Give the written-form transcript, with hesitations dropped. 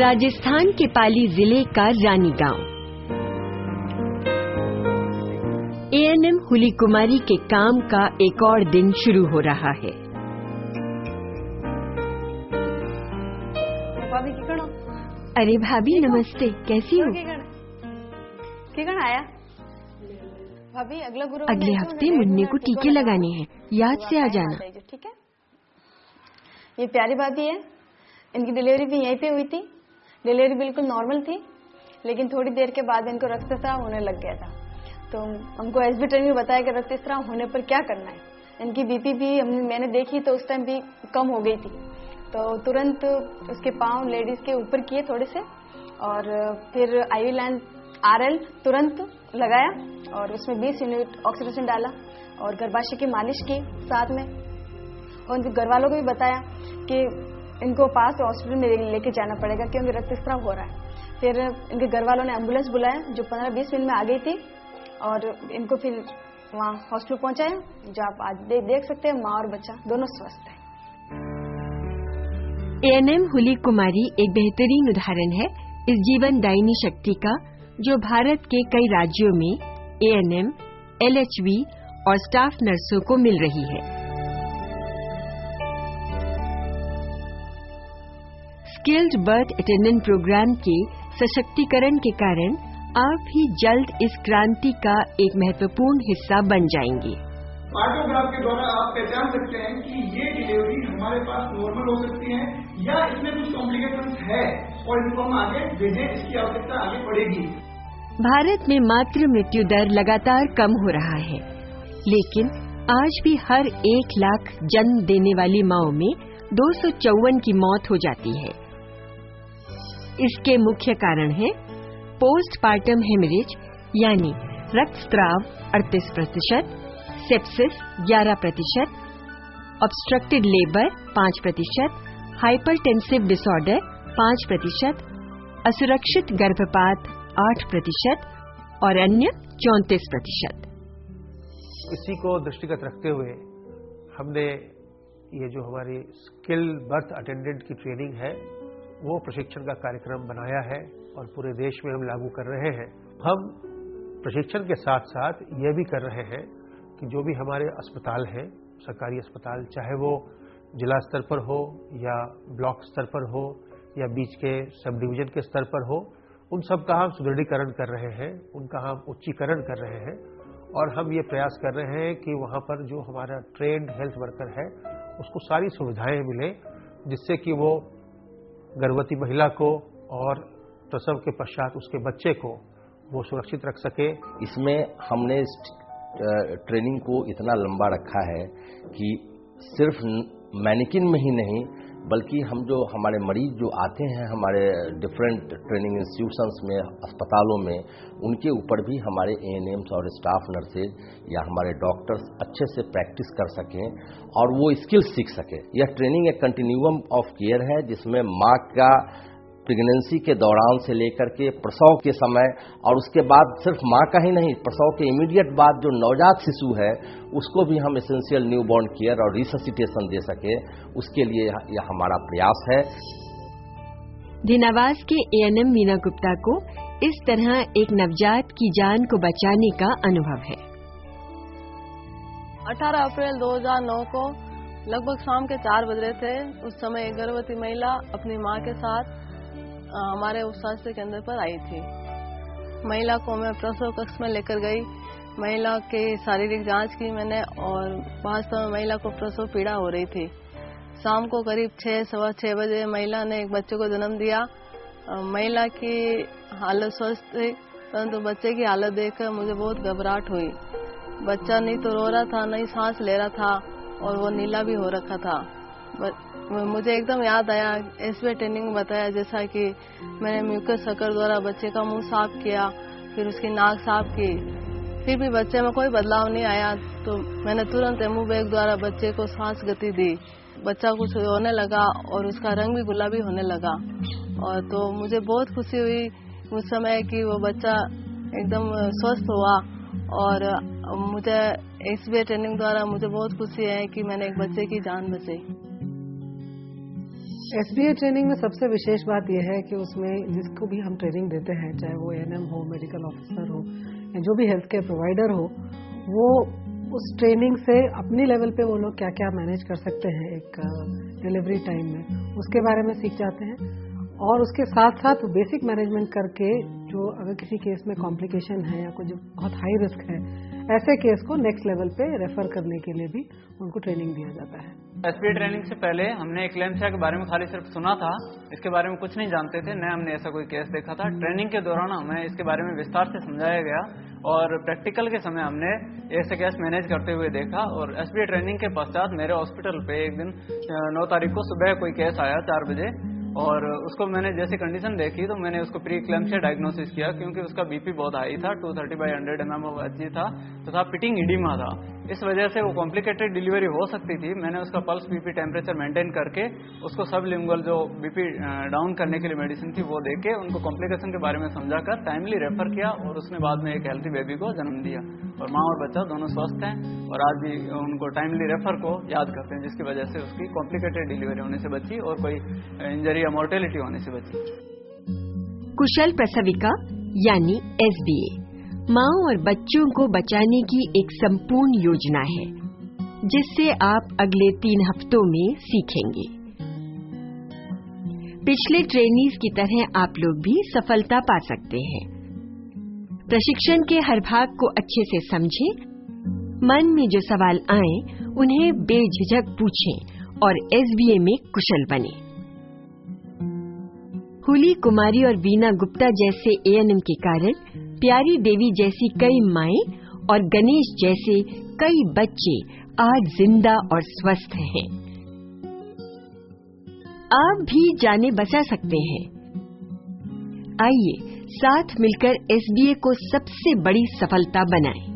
राजस्थान के पाली जिले का रानी गांव। एएनएम हुली कुमारी के काम का एक और दिन शुरू हो रहा है। अरे भाभी नमस्ते, कैसी हो? आया भाभी अगले हफ्ते मुन्ने को टीके लगाने हैं, याद से आ जाना। ठीक है। ये प्यारी भाभी है, इनकी डिलीवरी भी यहीं पे हुई थी। डिलीवरी बिल्कुल नॉर्मल थी, लेकिन थोड़ी देर के बाद इनको रक्तस्राव होने लग गया था। तो हमको एसबी ट्रेनिंग में बताया कि रक्तस्राव होने पर क्या करना है। इनकी बीपी भी मैंने देखी तो उस टाइम भी कम हो गई थी, तो तुरंत उसके पाँव लेडीज के ऊपर किए थोड़े से, और फिर आईवी लाइन आरएल तुरंत लगाया और उसमें 20 यूनिट ऑक्सीजन डाला और गर्भाशय की मालिश की साथ में। और उनके घर वालों को भी बताया कि इनको पास हॉस्पिटल में लेके जाना पड़ेगा क्योंकि रक्तस्राव हो रहा है। फिर इनके घर वालों ने एम्बुलेंस बुलाया जो 15-20 मिनट में आ गई थी, और इनको फिर वहाँ हॉस्पिटल पहुंचाया, जो आप आज देख सकते हैं माँ और बच्चा दोनों स्वस्थ हैं। एएनएम हुली कुमारी एक बेहतरीन उदाहरण है इस जीवनदायिनी शक्ति का, जो भारत के कई राज्यों में एएनएम, एलएचवी और स्टाफ नर्सों को मिल रही है। स्किल्ड बर्थ अटेंडेंट प्रोग्राम के सशक्तिकरण के कारण आप भी जल्द इस क्रांति का एक महत्वपूर्ण हिस्सा बन जाएंगे। आर्टोग्राफ के द्वारा आप पहचान सकते हैं कि ये डिलीवरी हमारे पास नॉर्मल हो सकती है या इसमें कुछ कॉम्प्लिकेशंस है और इनको हम आगे भेजें, इसकी आवश्यकता आगे पड़ेगी। भारत में मातृ मृत्यु दर लगातार कम हो रहा है, लेकिन आज भी हर 1 लाख जन्म देने वाली माओं में 254 की मौत हो जाती है। इसके मुख्य कारण है पोस्टपार्टम हेमरेज यानी रक्तस्राव 38%, sepsis 11%, obstructed labour 5%, hypertensive disorder 5%, असुरक्षित गर्भपात 8% और अन्य 34%। इसी को दृष्टिगत रखते हुए हमने ये जो हमारी स्किल बर्थ अटेंडेंट की ट्रेनिंग है वो प्रशिक्षण का कार्यक्रम बनाया है और पूरे देश में हम लागू कर रहे हैं। हम प्रशिक्षण के साथ साथ ये भी कर रहे हैं कि जो भी हमारे अस्पताल हैं, सरकारी अस्पताल, चाहे वो जिला स्तर पर हो या ब्लॉक स्तर पर हो या बीच के सब डिवीजन के स्तर पर हो, उन सब का हम सुदृढ़ीकरण कर रहे हैं, उनका हम उच्चीकरण कर रहे हैं, और हम ये प्रयास कर रहे हैं कि वहाँ पर जो हमारा ट्रेंड हेल्थ वर्कर है उसको सारी सुविधाएं मिलें, जिससे कि वो गर्भवती महिला को और प्रसव के पश्चात उसके बच्चे को वो सुरक्षित रख सके। इसमें हमने इस ट्रेनिंग को इतना लंबा रखा है कि सिर्फ मैनिकिन में ही नहीं, बल्कि हम जो हमारे मरीज जो आते हैं हमारे डिफरेंट ट्रेनिंग इंस्टीट्यूशंस में, अस्पतालों में, उनके ऊपर भी हमारे एएनएम्स और स्टाफ नर्सेज या हमारे डॉक्टर्स अच्छे से प्रैक्टिस कर सकें और वो स्किल्स सीख सकें। यह ट्रेनिंग एक कंटिन्यूम ऑफ केयर है, जिसमें माँ का प्रेगनेंसी के दौरान से लेकर के प्रसव के समय और उसके बाद सिर्फ माँ का ही नहीं, प्रसव के इमीडिएट बाद जो नवजात शिशु है उसको भी हम एसेंशियल न्यूबॉर्न केयर और रिससिटेशन दे सके, उसके लिए यह हमारा प्रयास है। धीनावास के एएनएम मीना गुप्ता को इस तरह एक नवजात की जान को बचाने का अनुभव है। 18 अप्रैल 2009 को लगभग शाम के 4 बज रहे थे। उस समय एक गर्भवती महिला अपनी मां के साथ हमारे उस स्वास्थ्य केंद्र पर आई थी। महिला को मैं प्रसव कक्ष में लेकर गई, महिला की शारीरिक जांच की मैंने, और वास्तव में महिला को प्रसव पीड़ा हो रही थी। शाम को करीब 6-6:15 बजे महिला ने एक बच्चे को जन्म दिया। महिला की हालत स्वस्थ थी, परंतु बच्चे की हालत देखकर मुझे बहुत घबराहट हुई। बच्चा नहीं तो रो रहा था, नहीं सांस ले रहा था, और वो नीला भी हो रखा था। मुझे एकदम याद आया, एसबी ट्रेनिंग में बताया जैसा कि मैंने म्यूकस सकर द्वारा बच्चे का मुंह साफ किया, फिर उसकी नाक साफ की, फिर भी बच्चे में कोई बदलाव नहीं आया, तो मैंने तुरंत एमू बैग द्वारा बच्चे को सांस गति दी। बच्चा कुछ होने लगा और उसका रंग भी गुलाबी होने लगा, और तो मुझे बहुत खुशी हुई उस समय कि वो बच्चा एकदम स्वस्थ हुआ। और मुझे एसबी ट्रेनिंग द्वारा मुझे बहुत खुशी है कि मैंने एक बच्चे की जान बचाई। SBA ट्रेनिंग में सबसे विशेष बात यह है कि उसमें जिसको भी हम ट्रेनिंग देते हैं, चाहे वो ANM हो, मेडिकल ऑफिसर हो या जो भी हेल्थ केयर प्रोवाइडर हो, वो उस ट्रेनिंग से अपनी लेवल पे वो लोग क्या क्या मैनेज कर सकते हैं एक डिलीवरी टाइम में, उसके बारे में सीख जाते हैं। और उसके साथ साथ बेसिक मैनेजमेंट करके जो अगर किसी केस में कॉम्प्लिकेशन है या कुछ बहुत हाई रिस्क है, ऐसे केस को नेक्स्ट लेवल पे रेफर करने के लिए भी उनको ट्रेनिंग दिया जाता है। SBA ट्रेनिंग से पहले हमने एक्लेम्सिया के बारे में खाली सिर्फ सुना था, इसके बारे में कुछ नहीं जानते थे, न हमने ऐसा कोई केस देखा था। ट्रेनिंग के दौरान हमें इसके बारे में विस्तार से समझाया गया और प्रैक्टिकल के समय हमने ऐसे केस मैनेज करते हुए देखा। और SBA ट्रेनिंग के पश्चात मेरे हॉस्पिटल पे एक दिन 9 तारीख को सुबह कोई केस आया 4 बजे, और उसको मैंने जैसे कंडीशन देखी तो मैंने उसको प्री एक्लेम्सिया डायग्नोसिस किया, क्योंकि उसका BP बहुत हाई था, 230/100 mm of Hg था तथा पिटिंग इडीमा था। इस वजह से वो कॉम्प्लिकेटेड डिलीवरी हो सकती थी। मैंने उसका पल्स BP टेम्परेचर मेंटेन करके उसको सबलिंगुअल जो BP डाउन करने के लिए मेडिसिन थी वो देके उनको कॉम्प्लिकेशन के बारे में समझाकर टाइमली रेफर किया, और उसने बाद में एक हेल्थी बेबी को जन्म दिया और माँ और बच्चा दोनों स्वस्थ हैं। और आज भी उनको टाइमली रेफर को याद करते हैं, जिसकी वजह से उसकी कॉम्प्लिकेटेड डिलीवरी होने से बची और कोई इंजरी या मोर्टेलिटी होने से बची। कुशल प्रसविका यानी SBA माँ और बच्चों को बचाने की एक संपूर्ण योजना है, जिससे आप अगले 3 हफ्तों में सीखेंगे। पिछले ट्रेनीज की तरह आप लोग भी सफलता पा सकते हैं। प्रशिक्षण के हर भाग को अच्छे से समझें, मन में जो सवाल आए उन्हें बेझिझक पूछें और SBA में कुशल बने। हुली कुमारी और वीना गुप्ता जैसे ANM के कारण प्यारी देवी जैसी कई माएं और गणेश जैसे कई बच्चे आज जिंदा और स्वस्थ हैं। आप भी जाने बचा सकते हैं। आइए साथ मिलकर SBA को सबसे बड़ी सफलता बनाएं।